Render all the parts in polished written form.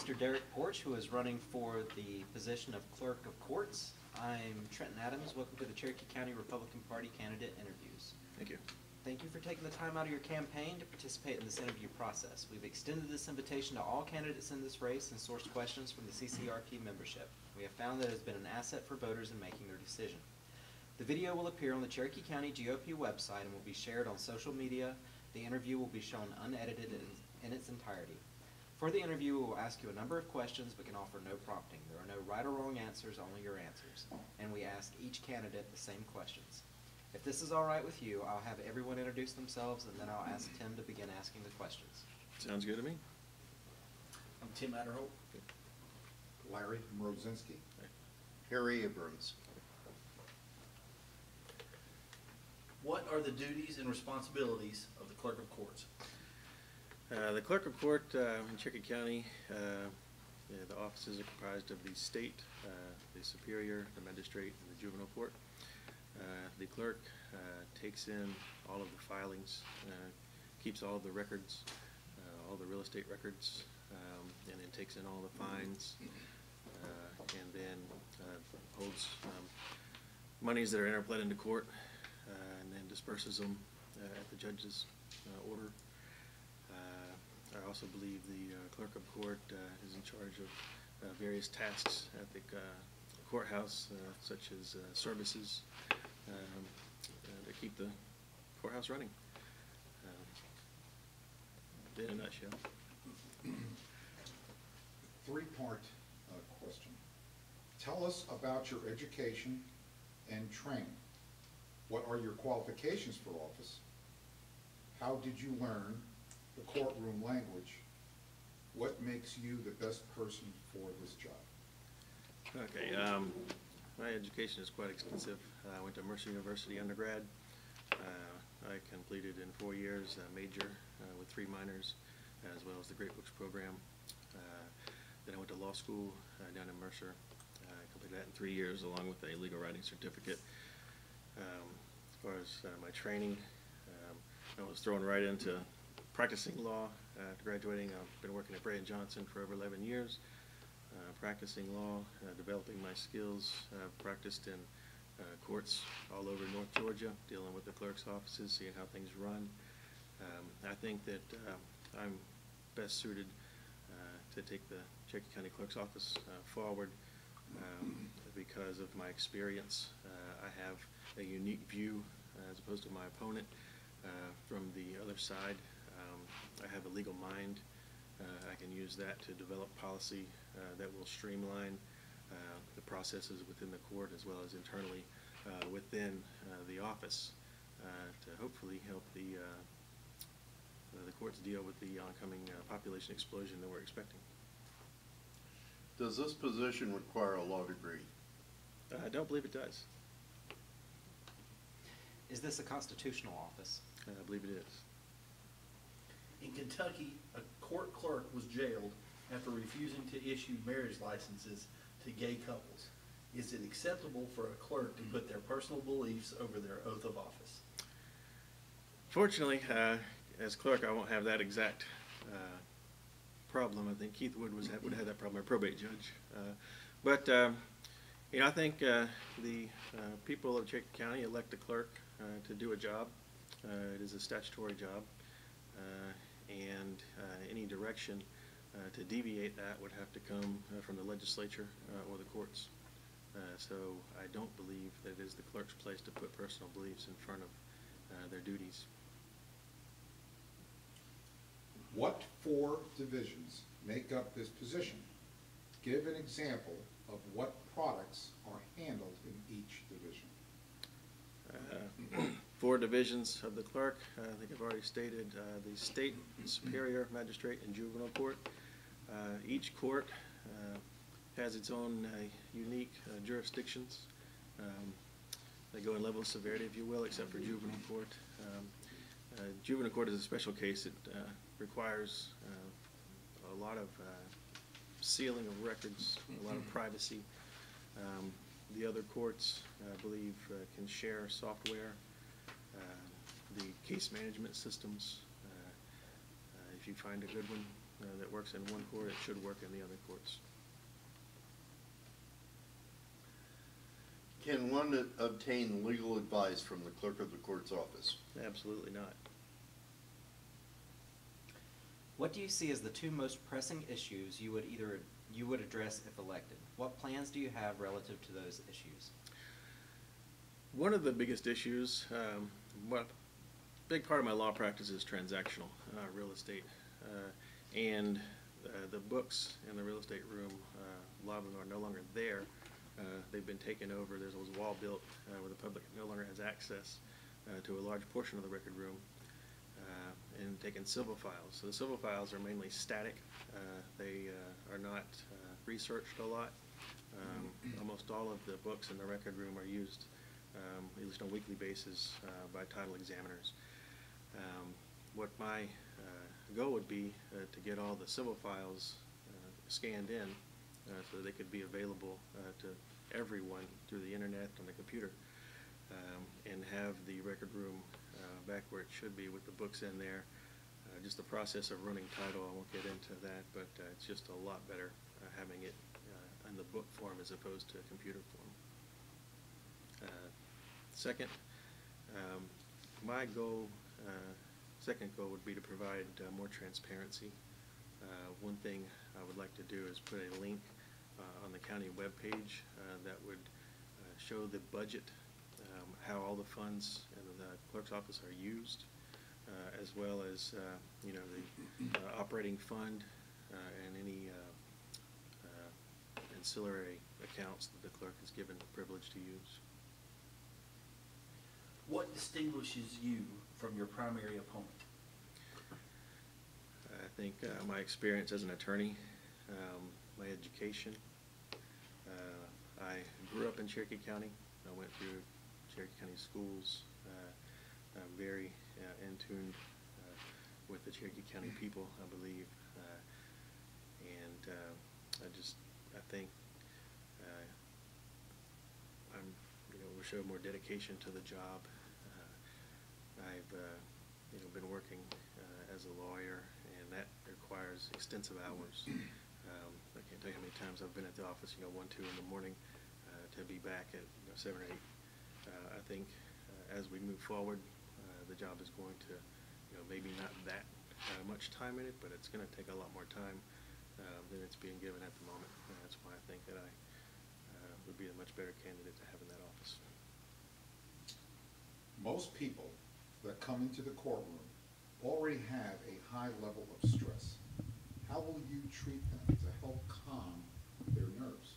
Mr. Derek Poarch, who is running for the position of Clerk of Courts. I'm Trenton Adams. Welcome to the Cherokee County Republican Party candidate interviews. Thank you. Thank you for taking the time out of your campaign to participate in this interview process. We've extended this invitation to all candidates in this race and sourced questions from the CCRP membership. We have found that it has been an asset for voters in making their decision. The video will appear on the Cherokee County GOP website and will be shared on social media. The interview will be shown unedited in its entirety. For the interview, we will ask you a number of questions but can offer no prompting. There are no right or wrong answers, only your answers. And we ask each candidate the same questions. If this is all right with you, I'll have everyone introduce themselves and then I'll ask Tim to begin asking the questions. Sounds good to me. I'm Tim Adderholt. Larry Mrozinski. Harry Abrams. What are the duties and responsibilities of the Clerk of Courts? The Clerk of Court in Cherokee County, the offices are comprised of the state, the superior, the magistrate, and the juvenile court. The clerk takes in all of the filings, keeps all of the records, all the real estate records, and then takes in all the fines, and then holds monies that are interpled into court, and then disperses them at the judge's order. I also believe the Clerk of Court is in charge of various tasks at the courthouse, such as services to keep the courthouse running. In a nutshell. Three-part question. Tell us about your education and training. What are your qualifications for office? How did you learn the courtroom language? What makes you the best person for this job? Okay, my education is quite extensive. I went to Mercer University undergrad. I completed in 4 years a major with 3 minors, as well as the Great Books program. Then I went to law school down in Mercer. I completed that in 3 years, along with a legal writing certificate. As far as my training, I was thrown right into practicing law. After graduating, I've been working at Bray & Johnson for over 11 years, practicing law, developing my skills. I've practiced in courts all over North Georgia, dealing with the clerk's offices, seeing how things run. I think that I'm best suited to take the Cherokee County Clerk's office forward because of my experience. I have a unique view as opposed to my opponent from the other side. I have a legal mind. I can use that to develop policy that will streamline the processes within the court as well as internally within the office to hopefully help the courts deal with the oncoming population explosion that we're expecting. Does this position require a law degree? I don't believe it does. Is this a constitutional office? I believe it is. In Kentucky, a court clerk was jailed after refusing to issue marriage licenses to gay couples. Is it acceptable for a clerk to put their personal beliefs over their oath of office? Fortunately, as clerk, I won't have that exact problem. I think Keith Wood would have that problem, our probate judge. But you know, I think the people of Cherokee County elect a clerk to do a job. It is a statutory job, and any direction to deviate that would have to come from the legislature or the courts. So I don't believe that it is the clerk's place to put personal beliefs in front of their duties. What 4 divisions make up this position? Give an example of what products are handled in each division. 4 divisions of the clerk. I think I've already stated the state, superior, magistrate, and juvenile court. Each court has its own unique jurisdictions. They go in level of severity, if you will, except for juvenile court. Juvenile court is a special case. It requires a lot of sealing of records, a lot of privacy. The other courts, I believe, can share software, the case management systems. If you find a good one, that works in one court, it should work in the other courts. Can one obtain legal advice from the Clerk of the Court's office? Absolutely not. What do you see as the two most pressing issues you would address if elected? What plans do you have relative to those issues? One of the biggest issues, big part of my law practice is transactional real estate, and the books in the real estate room, a lot of them are no longer there. They've been taken over. There's a wall built where the public no longer has access to a large portion of the record room, and taken civil files. So the civil files are mainly static. They are not researched a lot. Almost all of the books in the record room are used, at least on a weekly basis, by title examiners. What my goal would be to get all the civil files scanned in so that they could be available to everyone through the internet on the computer, and have the record room back where it should be with the books in there. Just the process of running title, I won't get into that, but it's just a lot better having it in the book form as opposed to computer form. Second, my goal, second goal would be to provide more transparency. One thing I would like to do is put a link on the county webpage that would show the budget, how all the funds in the clerk's office are used, as well as you know, the operating fund and any ancillary accounts that the clerk is given the privilege to use. What distinguishes you from your primary opponent? I think my experience as an attorney, my education. I grew up in Cherokee County. I went through Cherokee County schools. I'm very in tune with the Cherokee County people, I believe. And I think we'll show more dedication to the job. I've been working as a lawyer, and that requires extensive hours. I can't tell you how many times I've been at the office, 1, 2 in the morning, to be back at 7 or 8. I think as we move forward, the job is going to, maybe not that much time in it, but it's going to take a lot more time than it's being given at the moment. And that's why I think that I would be a much better candidate to have in that office. Most people that come into the courtroom already have a high level of stress. How will you treat them to help calm their nerves?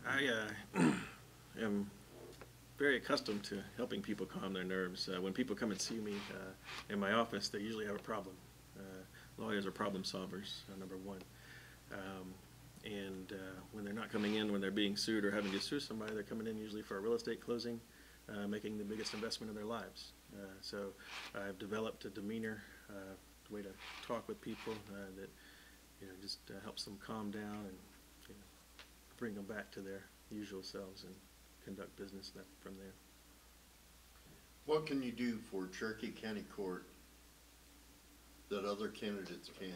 I am very accustomed to helping people calm their nerves. When people come and see me in my office, they usually have a problem. Lawyers are problem solvers, number one. And when they're not coming in when they're being sued or having to sue somebody, they're coming in usually for a real estate closing, making the biggest investment of their lives. So I've developed a demeanor, way to talk with people that just helps them calm down and bring them back to their usual selves and conduct business from there. What can you do for Cherokee County Court that other candidates can't?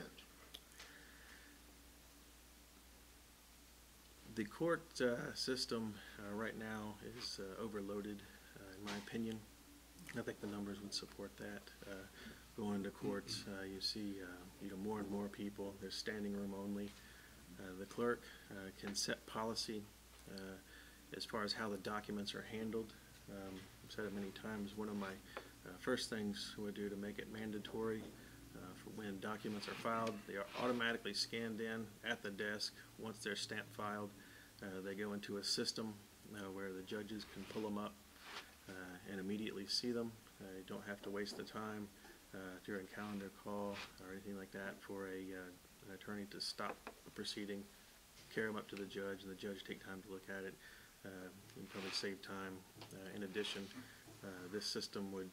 The court system right now is overloaded, in my opinion. I think the numbers would support that. Going to courts, you see more and more people. There's standing room only. The clerk can set policy as far as how the documents are handled. I've said it many times. One of my first things we'll do to make it mandatory for when documents are filed, they are automatically scanned in at the desk. Once they're stamp filed, they go into a system where the judges can pull them up and immediately see them. You don't have to waste the time during calendar call or anything like that for an attorney to stop the proceeding, carry them up to the judge, and the judge take time to look at it. And probably save time. In addition, this system would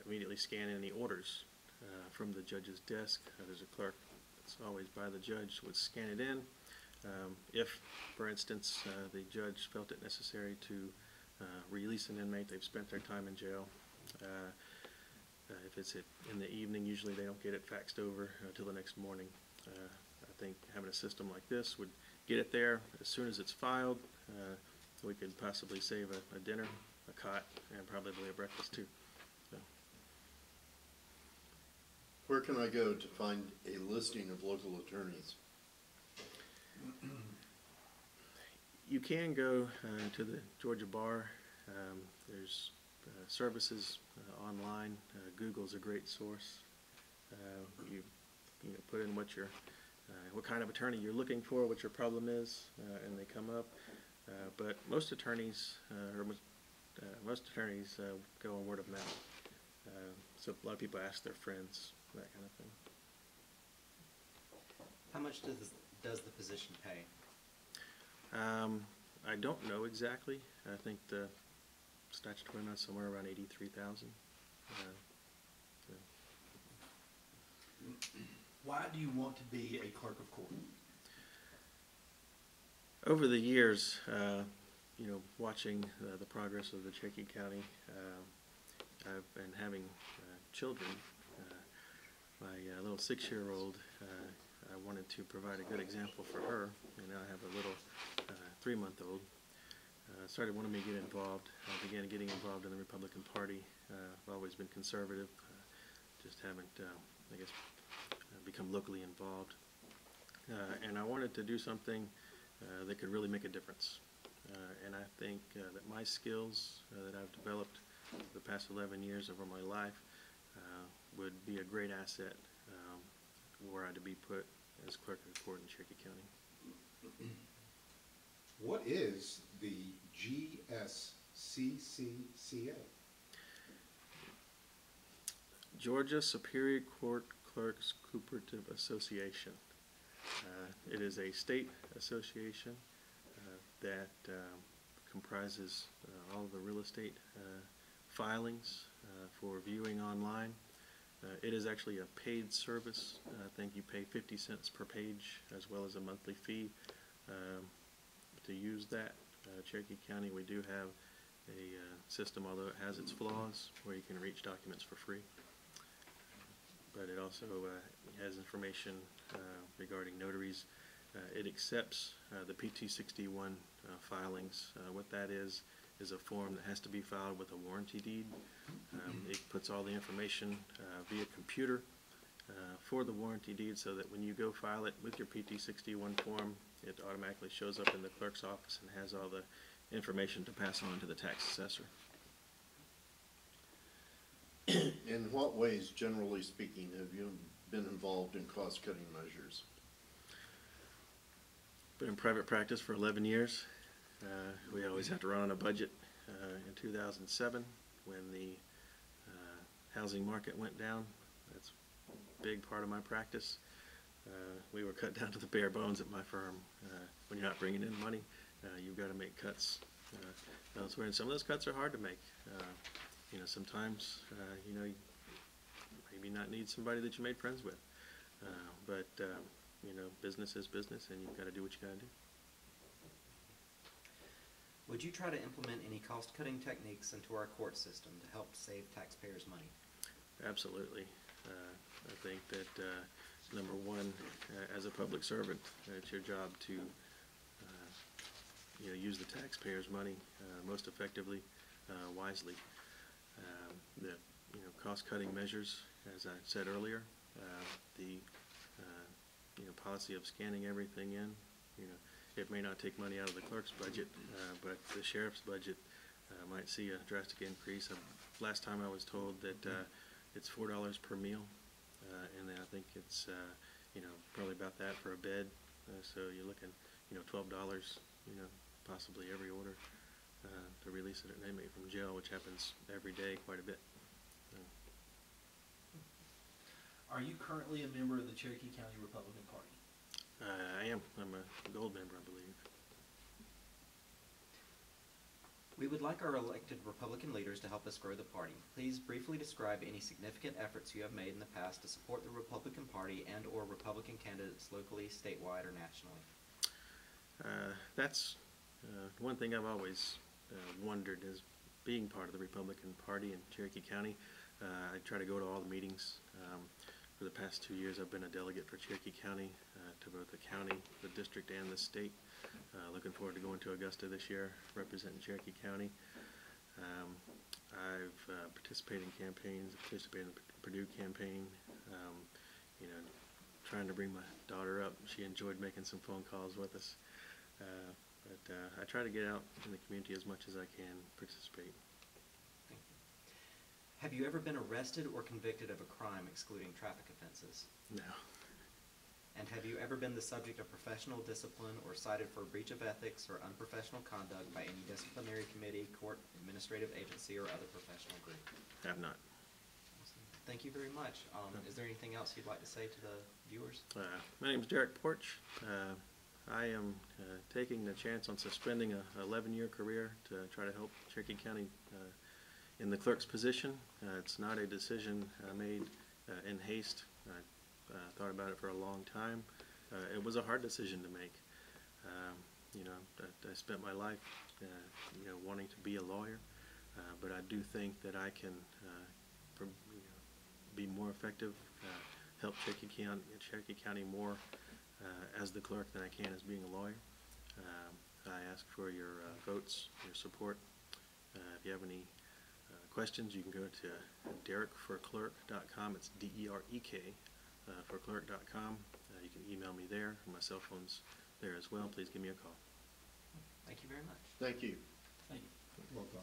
immediately scan any orders from the judge's desk. There's a clerk that's always by the judge, would scan it in. If, for instance, the judge felt it necessary to release an inmate, they've spent their time in jail. If if it's in the evening, usually they don't get it faxed over until the next morning. I think having a system like this would get it there as soon as it's filed. We could possibly save a dinner, a cot, and probably a breakfast too. So. Where can I go to find a listing of local attorneys? You can go to the Georgia Bar. There's services online. Google's a great source. You put in what kind of attorney you're looking for, what your problem is, and they come up. But most attorneys go on word of mouth. So a lot of people ask their friends, that kind of thing. How much does the position pay? I don't know exactly. I think the statutory amount is somewhere around $83,000. Why do you want to be a clerk of court? Over the years, watching the progress of the Cherokee County, I've been having children. My little 6-year-old, I wanted to provide a good example for her, and now I have a little 3-month-old. Started wanting me to get involved. I began getting involved in the Republican Party. I've always been conservative, just haven't, become locally involved. And I wanted to do something that could really make a difference. And I think that my skills that I've developed the past 11 years over my life would be a great asset were I to be put as clerk of the court in Cherokee County. What is the GSCCCA? Georgia Superior Court Clerks Cooperative Association. It is a state association that comprises all of the real estate filings for viewing online. It is actually a paid service. I think you pay 50 cents per page as well as a monthly fee to use that. Cherokee County, we do have a system, although it has its flaws, where you can reach documents for free. But it also has information regarding notaries. It accepts the PT-61 filings. What that is a form that has to be filed with a warranty deed. It puts all the information via computer for the warranty deed, so that when you go file it with your PT-61 form, it automatically shows up in the clerk's office and has all the information to pass on to the tax assessor. In what ways, generally speaking, have you been involved in cost-cutting measures? Been in private practice for 11 years. We always have to run on a budget. In 2007, when the housing market went down, that's a big part of my practice. We were cut down to the bare bones at my firm. When you're not bringing in money, you've got to make cuts elsewhere, and some of those cuts are hard to make. Sometimes, maybe not need somebody that you made friends with, but business is business, and you've got to do what you got to do. Would you try to implement any cost-cutting techniques into our court system to help save taxpayers' money? Absolutely. I think that number one, as a public servant, it's your job to use the taxpayers' money most effectively, wisely. The cost-cutting measures, as I said earlier, the policy of scanning everything in. It may not take money out of the clerk's budget, but the sheriff's budget might see a drastic increase. Last time I was told that it's $4 per meal, and then I think it's probably about that for a bed. So you're looking, $12, possibly every order to release an inmate from jail, which happens every day, quite a bit. Are you currently a member of the Cherokee County Republican Party? I am. I'm a gold member, I believe. We would like our elected Republican leaders to help us grow the party. Please briefly describe any significant efforts you have made in the past to support the Republican Party and/or Republican candidates locally, statewide, or nationally. That's one thing I've always wondered, is being part of the Republican Party in Cherokee County. I try to go to all the meetings. For the past 2 years, I've been a delegate for Cherokee County, to both the county, the district, and the state. Looking forward to going to Augusta this year, representing Cherokee County. I've participated in campaigns, participated in the Purdue campaign, you know, trying to bring my daughter up. She enjoyed making some phone calls with us. But I try to get out in the community as much as I can, participate. Thank you. Have you ever been arrested or convicted of a crime excluding traffic offenses? No. And have you ever been the subject of professional discipline or cited for breach of ethics or unprofessional conduct by any disciplinary committee, court, administrative agency, or other professional group? Have not. Awesome. Thank you very much. Is there anything else you'd like to say to the viewers? My name is Poarch. I am taking the chance on suspending a 11-year career to try to help Cherokee County in the clerk's position. It's not a decision made in haste. I thought about it for a long time. It was a hard decision to make. You know, I spent my life, you know, wanting to be a lawyer, but I do think that I can be more effective, help Cherokee County more as the clerk than I can as being a lawyer. I ask for your votes, your support. If you have any questions, you can go to derekforclerk.com. It's D-E-R-E-K for clerk.com. You can email me there. My cell phone's there as well. Please give me a call. Thank you very much. Thank you. Thank you. Well done.